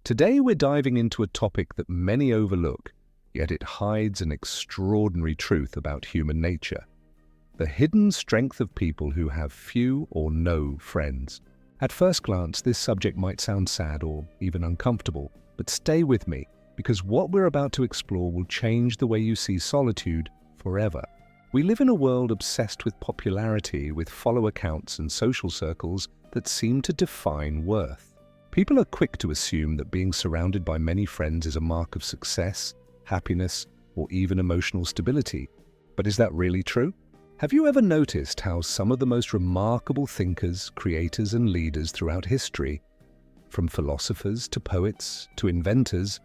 Today we're diving into a topic that many overlook, yet it hides an extraordinary truth about human nature. The hidden strength of people who have few or no friends. At first glance, this subject might sound sad or even uncomfortable, but stay with me, because what we're about to explore will change the way you see solitude forever. We live in a world obsessed with popularity, with follower counts and social circles that seem to define worth. People are quick to assume that being surrounded by many friends is a mark of success, happiness, or even emotional stability. But is that really true? Have you ever noticed how some of the most remarkable thinkers, creators, and leaders throughout history, from philosophers to poets to inventors,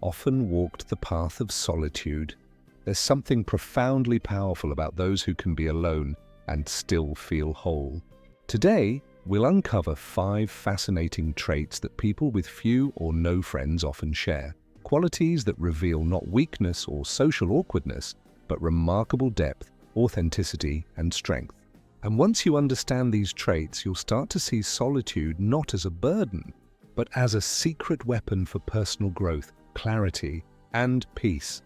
often walked the path of solitude? There's something profoundly powerful about those who can be alone and still feel whole. Today, we'll uncover 5 fascinating traits that people with few or no friends often share. Qualities that reveal not weakness or social awkwardness, but remarkable depth, authenticity, and strength. And once you understand these traits, you'll start to see solitude not as a burden, but as a secret weapon for personal growth, clarity, and peace.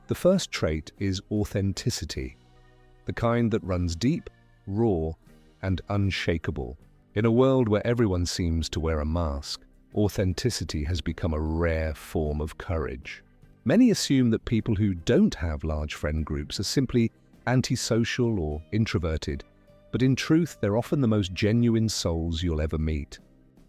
The first trait is authenticity, the kind that runs deep, raw, and unshakable. In a world where everyone seems to wear a mask, authenticity has become a rare form of courage. Many assume that people who don't have large friend groups are simply antisocial or introverted, but in truth, they're often the most genuine souls you'll ever meet.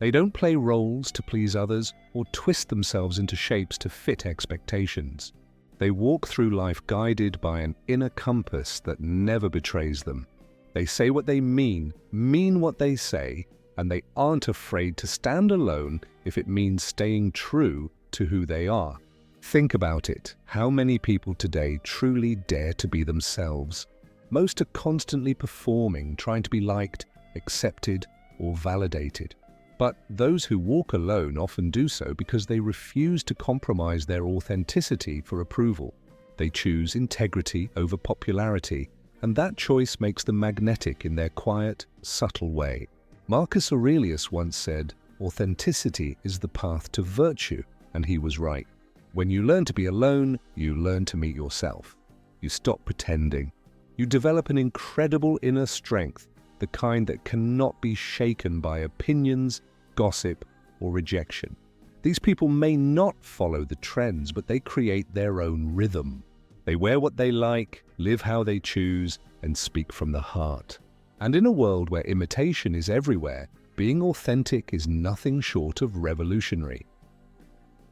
They don't play roles to please others or twist themselves into shapes to fit expectations. They walk through life guided by an inner compass that never betrays them. They say what they mean what they say, and they aren't afraid to stand alone if it means staying true to who they are. Think about it. How many people today truly dare to be themselves? Most are constantly performing, trying to be liked, accepted, or validated. But those who walk alone often do so because they refuse to compromise their authenticity for approval. They choose integrity over popularity, and that choice makes them magnetic in their quiet, subtle way. Marcus Aurelius once said, "Authenticity is the path to virtue," and he was right. When you learn to be alone, you learn to meet yourself. You stop pretending. You develop an incredible inner strength, the kind that cannot be shaken by opinions, gossip, or rejection. These people may not follow the trends, but they create their own rhythm. They wear what they like, live how they choose, and speak from the heart. And in a world where imitation is everywhere, being authentic is nothing short of revolutionary.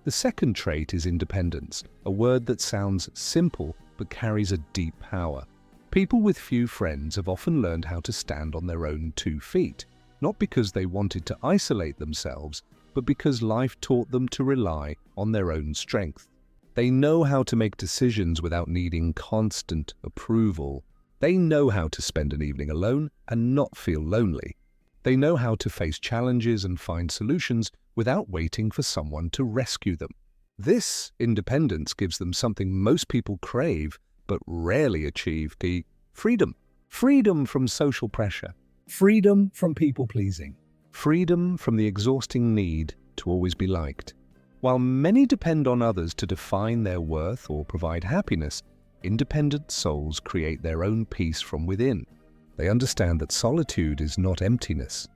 The second trait is independence, a word that sounds simple but carries a deep power. People with few friends have often learned how to stand on their own 2 feet, not because they wanted to isolate themselves, but because life taught them to rely on their own strength. They know how to make decisions without needing constant approval. They know how to spend an evening alone and not feel lonely. They know how to face challenges and find solutions without waiting for someone to rescue them. This independence gives them something most people crave but rarely achieve: the freedom. Freedom from social pressure. Freedom from people-pleasing. Freedom from the exhausting need to always be liked. While many depend on others to define their worth or provide happiness, independent souls create their own peace from within. They understand that solitude is not emptiness.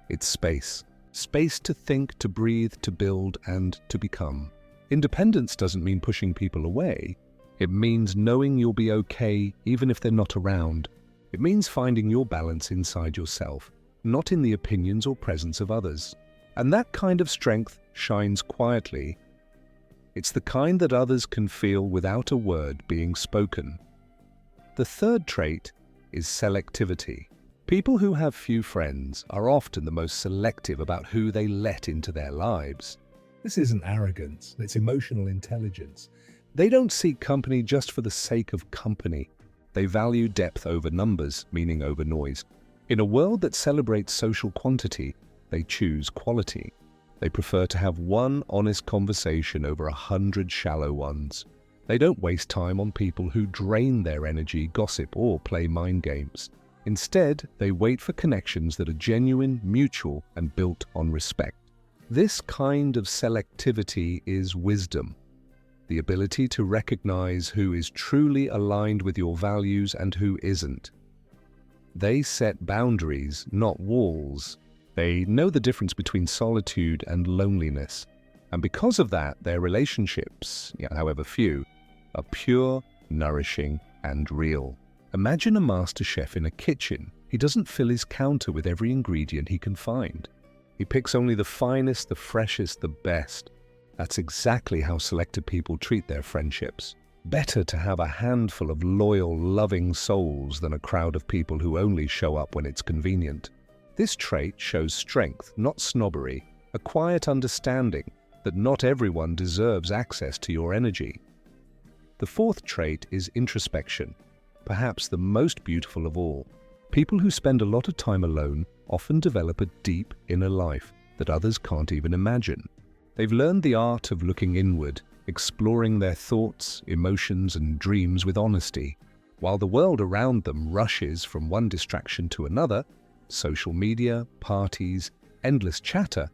It's space. Space to think, to breathe, to build, and to become. Independence doesn't mean pushing people away. It means knowing you'll be okay even if they're not around. It means finding your balance inside yourself, not in the opinions or presence of others. And that kind of strength shines quietly. It's the kind that others can feel without a word being spoken. The third trait is selectivity. People who have few friends are often the most selective about who they let into their lives. This isn't arrogance, it's emotional intelligence. They don't seek company just for the sake of company. They value depth over numbers, meaning over noise. In a world that celebrates social quantity, they choose quality. They prefer to have one honest conversation over 100 shallow ones. They don't waste time on people who drain their energy, gossip, or play mind games. Instead, they wait for connections that are genuine, mutual, and built on respect. This kind of selectivity is wisdom, the ability to recognize who is truly aligned with your values and who isn't. They set boundaries, not walls. They know the difference between solitude and loneliness. And because of that, their relationships, however few, are pure, nourishing, and real. Imagine a master chef in a kitchen. He doesn't fill his counter with every ingredient he can find. He picks only the finest, the freshest, the best. That's exactly how selected people treat their friendships. Better to have a handful of loyal, loving souls than a crowd of people who only show up when it's convenient. This trait shows strength, not snobbery, a quiet understanding that not everyone deserves access to your energy. The fourth trait is introspection, perhaps the most beautiful of all. People who spend a lot of time alone often develop a deep inner life that others can't even imagine. They've learned the art of looking inward, exploring their thoughts, emotions, and dreams with honesty. While the world around them rushes from one distraction to another, social media, parties, endless chatter,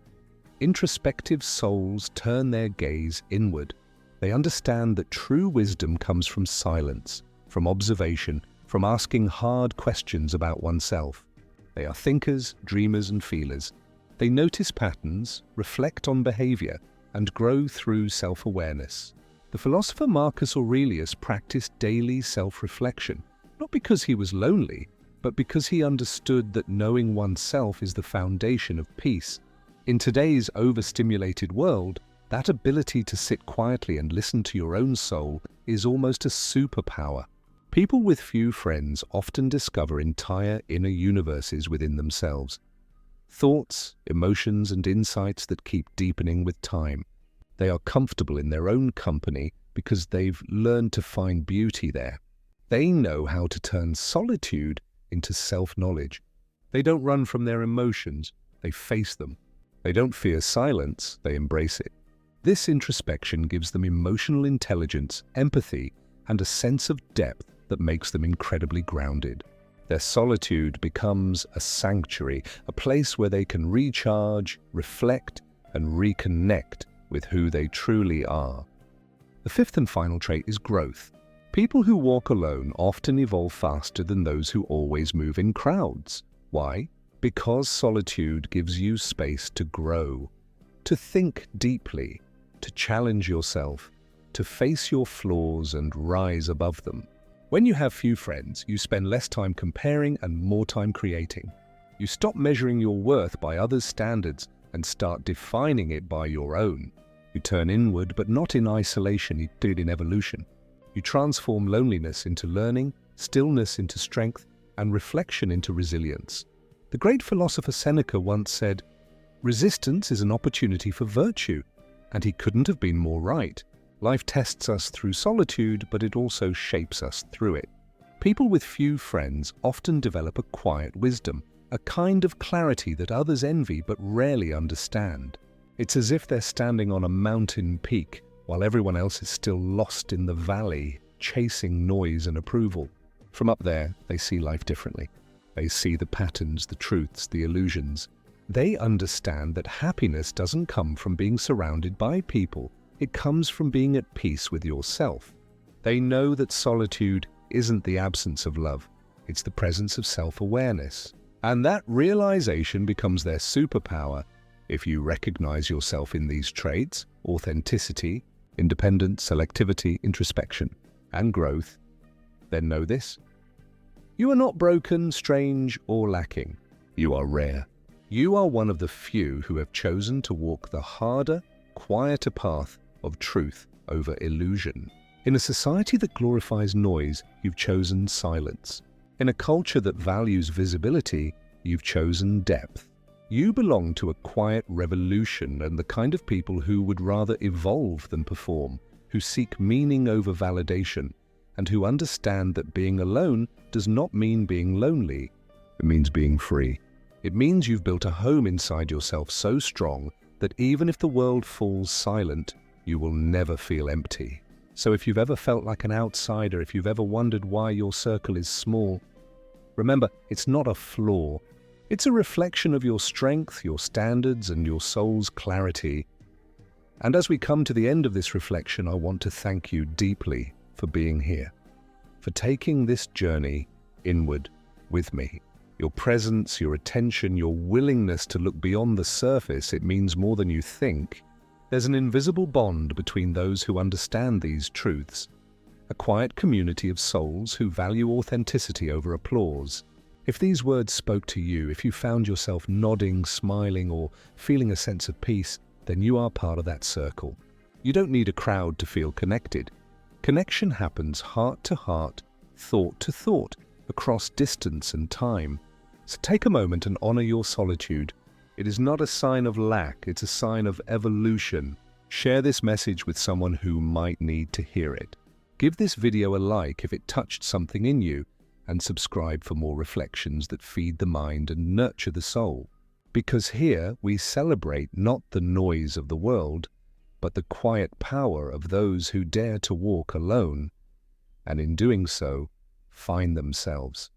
introspective souls turn their gaze inward. They understand that true wisdom comes from silence, from observation, from asking hard questions about oneself. They are thinkers, dreamers, and feelers. They notice patterns, reflect on behavior, and grow through self-awareness. The philosopher Marcus Aurelius practiced daily self-reflection, not because he was lonely, but because he understood that knowing oneself is the foundation of peace. In today's overstimulated world, that ability to sit quietly and listen to your own soul is almost a superpower. People with few friends often discover entire inner universes within themselves. Thoughts, emotions, and insights that keep deepening with time. They are comfortable in their own company because they've learned to find beauty there. They know how to turn solitude into self-knowledge. They don't run from their emotions, they face them. They don't fear silence, they embrace it. This introspection gives them emotional intelligence, empathy, and a sense of depth that makes them incredibly grounded. Their solitude becomes a sanctuary, a place where they can recharge, reflect, and reconnect with who they truly are. The fifth and final trait is growth. People who walk alone often evolve faster than those who always move in crowds. Why? Because solitude gives you space to grow, to think deeply, to challenge yourself, to face your flaws and rise above them. When you have few friends, you spend less time comparing and more time creating. You stop measuring your worth by others' standards and start defining it by your own. You turn inward, but not in isolation, you do it in evolution. You transform loneliness into learning, stillness into strength, and reflection into resilience. The great philosopher Seneca once said, "Resistance is an opportunity for virtue," and he couldn't have been more right. Life tests us through solitude, but it also shapes us through it. People with few friends often develop a quiet wisdom, a kind of clarity that others envy but rarely understand. It's as if they're standing on a mountain peak while everyone else is still lost in the valley, chasing noise and approval. From up there, they see life differently. They see the patterns, the truths, the illusions. They understand that happiness doesn't come from being surrounded by people. It comes from being at peace with yourself. They know that solitude isn't the absence of love, it's the presence of self-awareness. And that realization becomes their superpower. If you recognize yourself in these traits, authenticity, independence, selectivity, introspection, and growth, then know this: you are not broken, strange, or lacking. You are rare. You are one of the few who have chosen to walk the harder, quieter path of truth over illusion. In a society that glorifies noise, you've chosen silence. In a culture that values visibility, you've chosen depth. You belong to a quiet revolution and the kind of people who would rather evolve than perform, who seek meaning over validation, and who understand that being alone does not mean being lonely. It means being free. It means you've built a home inside yourself so strong that even if the world falls silent, you will never feel empty. So if you've ever felt like an outsider, if you've ever wondered why your circle is small, remember, it's not a flaw, It's a reflection of your strength, your standards, and your soul's clarity. And as we come to the end of this reflection, I want to thank you deeply for being here, for taking this journey inward with me. Your presence, your attention, your willingness to look beyond the surface, it means more than you think. There's an invisible bond between those who understand these truths, a quiet community of souls who value authenticity over applause. If these words spoke to you, if you found yourself nodding, smiling, or feeling a sense of peace, then you are part of that circle. You don't need a crowd to feel connected. Connection happens heart to heart, thought to thought, across distance and time. So take a moment and honor your solitude. It is not a sign of lack, it's a sign of evolution. Share this message with someone who might need to hear it. Give this video a like if it touched something in you, and subscribe for more reflections that feed the mind and nurture the soul. Because here we celebrate not the noise of the world, but the quiet power of those who dare to walk alone, and in doing so, find themselves.